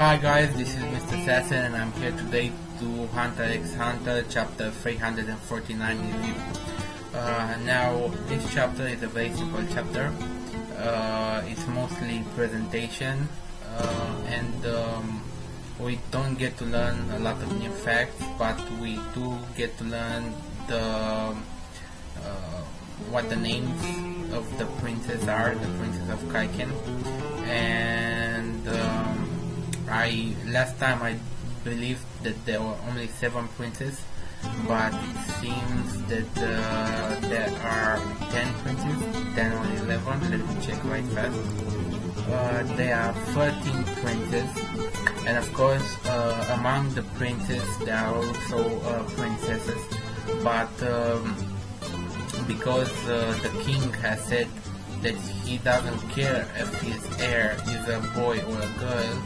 Hi guys, this is Mr. Assassin and I'm here today to Hunter x Hunter chapter 349 review. Now this chapter is a very simple chapter. It's mostly presentation and we don't get to learn a lot of new facts, but we do get to learn what the names of the princes are, the princes of Kaiken. And last time I believed that there were only 7 princes, but it seems that there are 10 princes, 10 or 11, let me check right fast. There are 13 princes, and of course among the princes there are also princesses, but because the king has said that he doesn't care if his heir is a boy or a girl,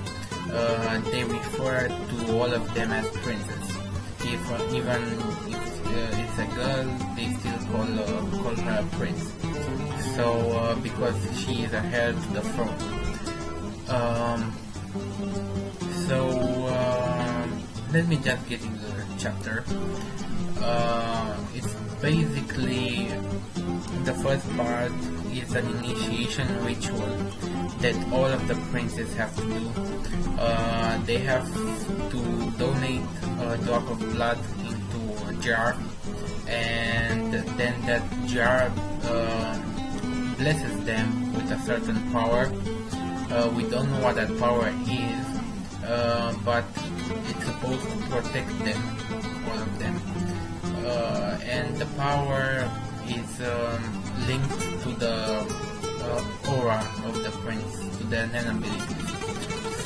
they refer to all of them as princes. Even if it's a girl, they still call her a prince. So because she is a heir to the throne. Let me just get into the chapter. It's basically, the first part is an initiation ritual that all of the princes have to do. They have to donate a drop of blood into a jar, and then that jar blesses them with a certain power. We don't know what that power is, but it's supposed to protect them, all of them. And the power is linked to the aura of the prince, to the abilities.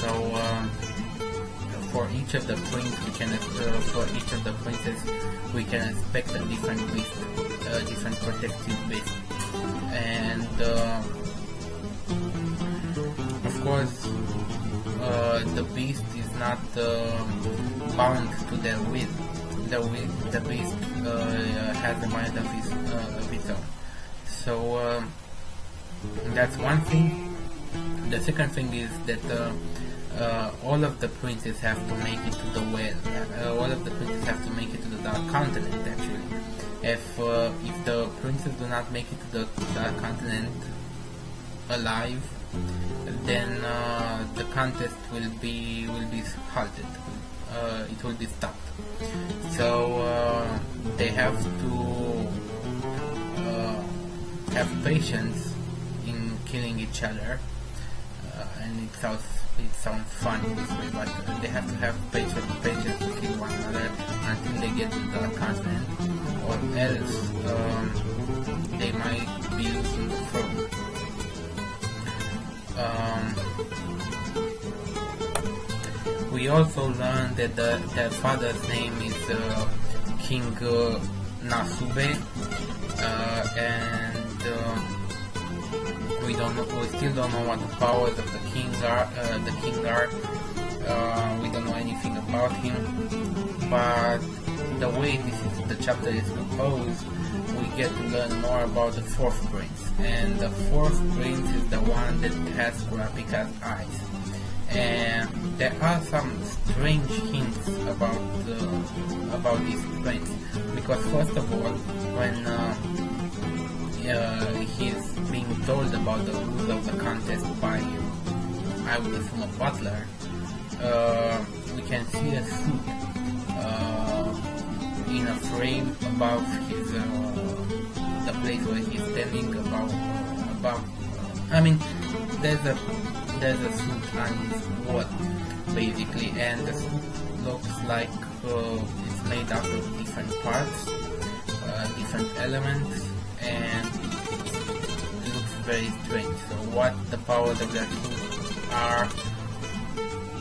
So for each of the princes we can expect a different beast, different protective beast, and of course the beast is not bound to their will. The beast has a mind of its own. So that's one thing. The second thing is that all of the princes have to make it to the well. All of the princes have to make it to the Dark Continent, actually. If the princes do not make it to the Dark Continent alive, then the contest will be halted. It will be stopped. So they have to have patience in killing each other, and it sounds fun this way, but they have to have patience to kill one another until they get to the continent, or else they might be losing the throne. We also learned that their father's name is King Nasube, and we still don't know what the powers of the king are. We don't know anything about him, but the way the chapter is composed, we get to learn more about the 4th prince, and the 4th prince is the one that has Kurapika's eyes. And there are some strange hints about this prince, because first of all, when he's being told about the rules of the contest by, I would assume, a butler, we can see a suit in a frame above his the place where he's standing, above. I mean, there's a suit on his wall, basically, and the suit looks like it's made out of different parts, different elements, and it looks very strange. So what the powers of that suit are,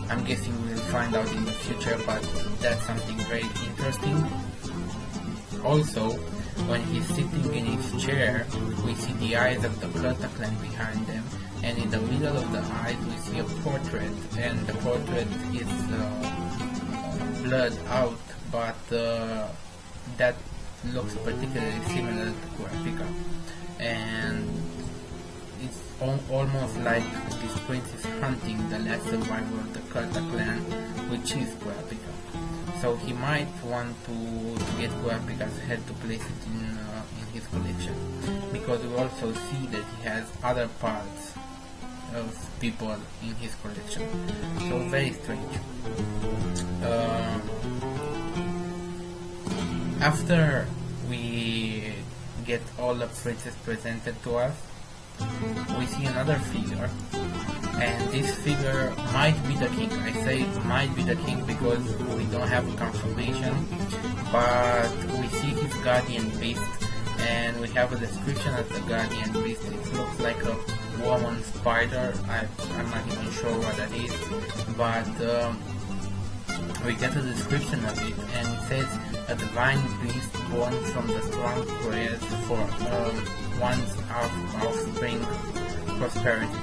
I'm guessing we'll find out in the future, but that's something very interesting. Also, when he's sitting in his chair, we see the eyes of the Kurta clan behind them, and in the middle of the eyes we see a portrait, and the portrait is blurred out, but that looks particularly similar to Kurapika, and it's almost like this prince is hunting the last survivor of the Kurta clan, which is Kurapika. So he might want to get Kurapika's head to place it in his collection, because we also see that he has other parts of people in his collection. So very strange. After we get all the princes presented to us, we see another figure, and this figure might be the king. I say it might be the king because we don't have confirmation, but we see his guardian beast, and we have a description of the guardian beast. It looks like a woman spider. I'm not even sure what that is, but we get a description of it, and it says a divine beast born from the strong prayers for one's offspring prosperity.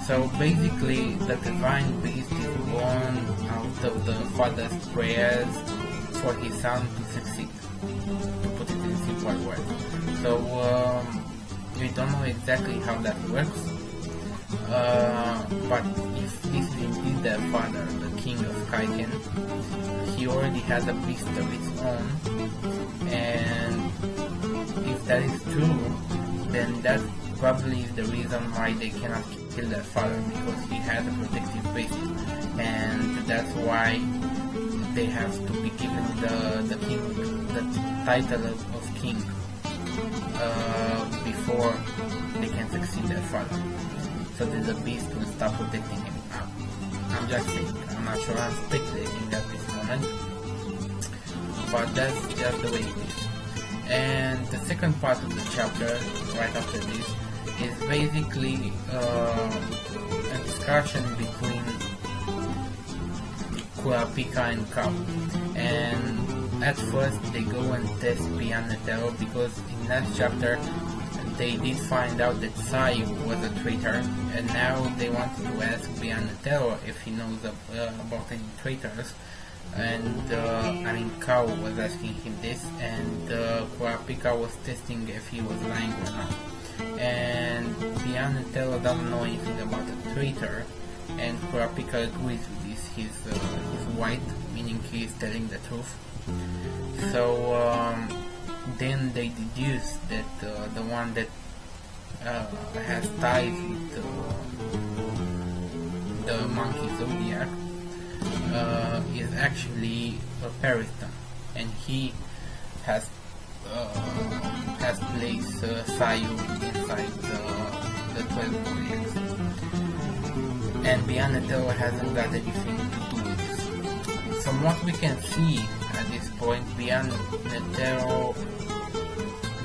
So basically, the divine beast is born out of the father's prayers for his son to succeed, to put it in simple words. So we don't know exactly how that works, but if this is indeed the father, the king of Kaiken, he already has a beast of his own, and if that is true, then that probably is the reason why they cannot kill their father, because he has a protective beast, and that's why they have to be given the king, the title of king, before they can succeed their father. So that the beast will stop protecting him. I'm just saying, I'm not sure, I'm speculating at this moment, but that's just the way it is. And the second part of the chapter, right after this, is basically a discussion between Kurapika and Kao. And at first they go and test Beyond the Terror, because in that chapter they did find out that Sayu was a traitor, and now they wanted to ask Beyond the Terror if he knows about any traitors. And Kao was asking him this, and Kurapika was testing if he was lying or not. And Beyond the Terror doesn't know anything about a traitor, and Kurapika agrees with this. He's white, meaning he is telling the truth. So then they deduce that the one that has ties with the monkey zodiac is actually a Periston, and he has placed Sayu inside the 12 zodiacs. And Beyond the Terror hasn't got anything to do with this. From what we can see at this point, Beyond the Terror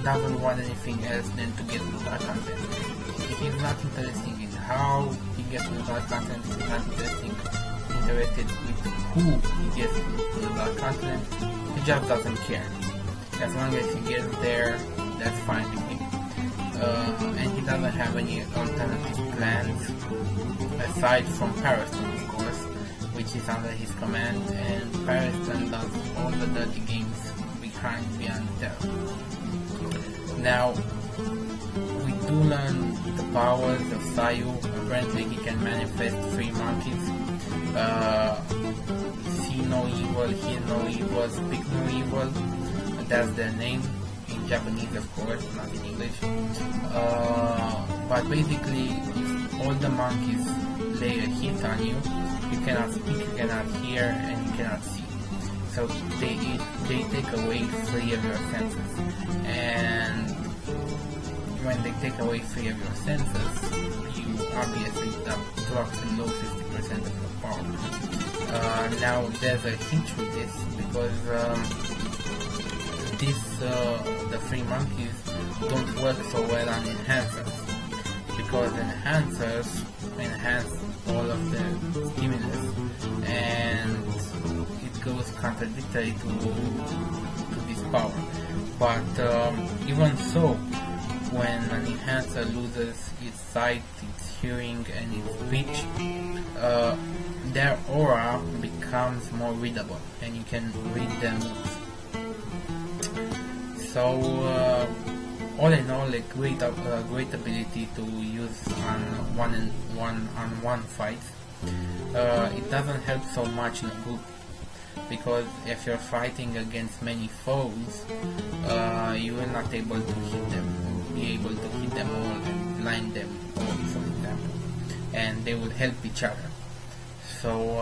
doesn't want anything else than to get the dark content. He's not interested in how he gets the dark content, he's not interested with who he gets the dark content, he just doesn't care. As long as he gets there, that's fine with him. And he doesn't have any alternative plans aside from Periston, of course, which is under his command, and Periston does all the dirty games behind Beyond the Terror. Now, we do learn the powers of Sayu. Apparently he can manifest 3 monkeys. See no evil, hear no evil, speak no evil. That's their name. In Japanese, of course, not in English. But basically, if all the monkeys lay a hit on you, you cannot speak, you cannot hear, and you cannot see. So they take away 3 of your senses. And when they take away 3 of your senses, you obviously drop below 50% of your power. Now there's a hitch with this, because the 3 monkeys don't work so well on enhancers, because enhancers enhance all of the stimulus, and it goes contradictory to this power. But even so, when an enhancer loses its sight, its hearing, and its speech, their aura becomes more readable, and you can read their moves. So all in all, a great ability to use on one-on-one fights. It doesn't help so much in a group, because if you're fighting against many foes, you will not be able to hit them all and blind them all, for example, and they will help each other. So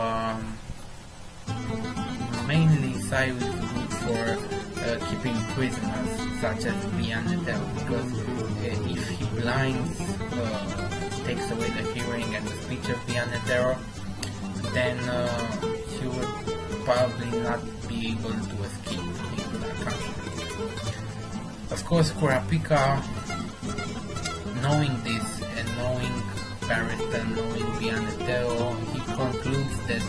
mainly Sayu is good for keeping prisoners, such as Vianetero, because if he blinds, takes away the hearing and the speech of Vianetero, then he would probably not be able to escape into that country. Of course, Kurapika, knowing this and knowing Barrister, knowing Vianetero, he concludes that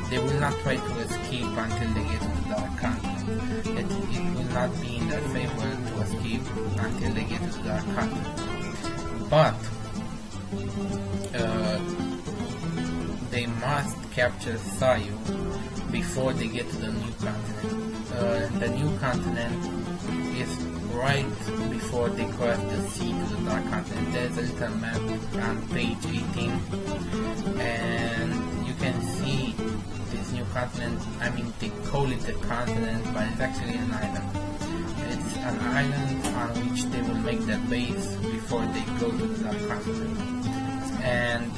they will not try to escape until they get to the Dark Continent. It will not be in their favor to escape until they get to the Dark Continent. But they must capture Sayu before they get to the new continent. The new continent is right before they cross the sea to the Dark Continent. There's a little map on page 18, and you can see this new continent. I mean, they call it a continent, but it's actually an island. It's an island on which they will make their base before they go to the Dark Continent. And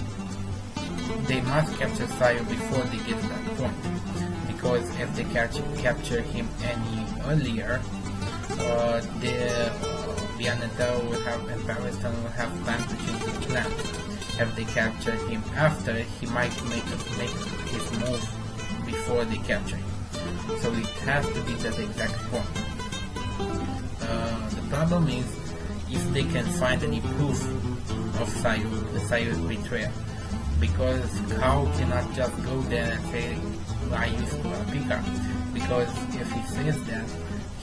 they must capture Sayu before they get to that point, because if they capture him any earlier, the Vianetero will have and Barristan will have time to change the plan. If they capture him after, he might make his move before they capture him. So it has to be that exact point. The problem is if they can find any proof of Sayu's betrayal, because Kao cannot just go there and say, I used Kurapika, because if he says that,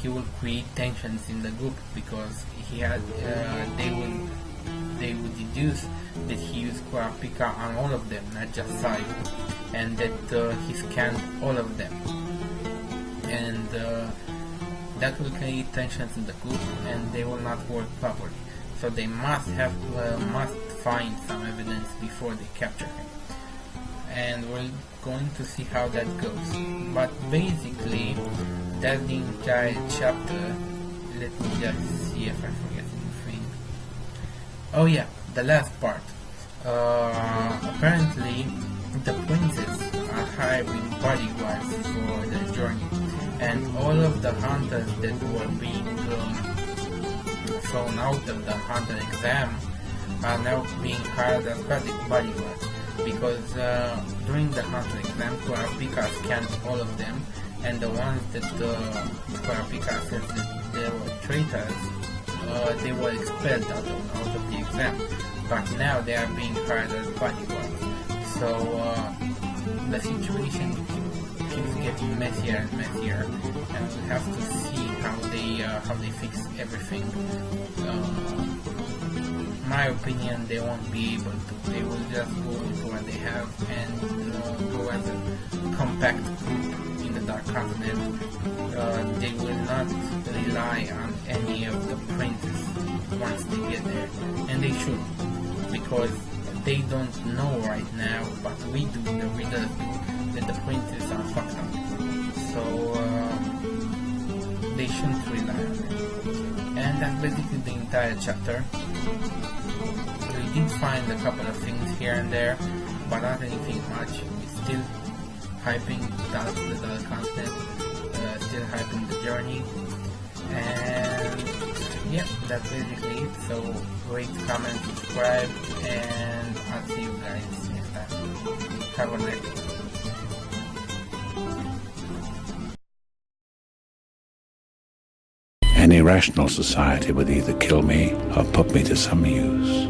he will create tensions in the group, because they would deduce that he used Kurapika on all of them, not just Sayu, and that he scanned all of them, and that will create tensions in the group, and they will not work properly. So they must find some evidence before they capture him, and we're going to see how that goes. But basically, that's the entire chapter. Let me just see if I forget anything. Oh yeah, the last part. Apparently, the princes are hiring bodyguards for the journey, and all of the hunters that were being thrown out of the hunter exam are now being hired as bodyguards, because during the hunter exam, Kurapika scanned all of them, and the ones that Kurapika said that they were traitors, they were expelled out of the exam, but now they are being hired as bodyguards. So the situation keeps getting messier and messier, and we have to see how they fix everything. My opinion, they won't be able to. They will just go into what they have and go as a compact group in the Dark Continent. They will not rely on any of the princes once they get there, and they should, because they don't know right now, but we do, the readers do, that the princes are fucked up. So they shouldn't rely on it. And that's basically the entire chapter. We did find a couple of things here and there, but not anything much. It's still hyping the Dark Continent, still hyping the journey, and yeah, that's basically it. So rate, comment, subscribe, and I'll see you guys next time. Have a nice day. Any rational society would either kill me or put me to some use.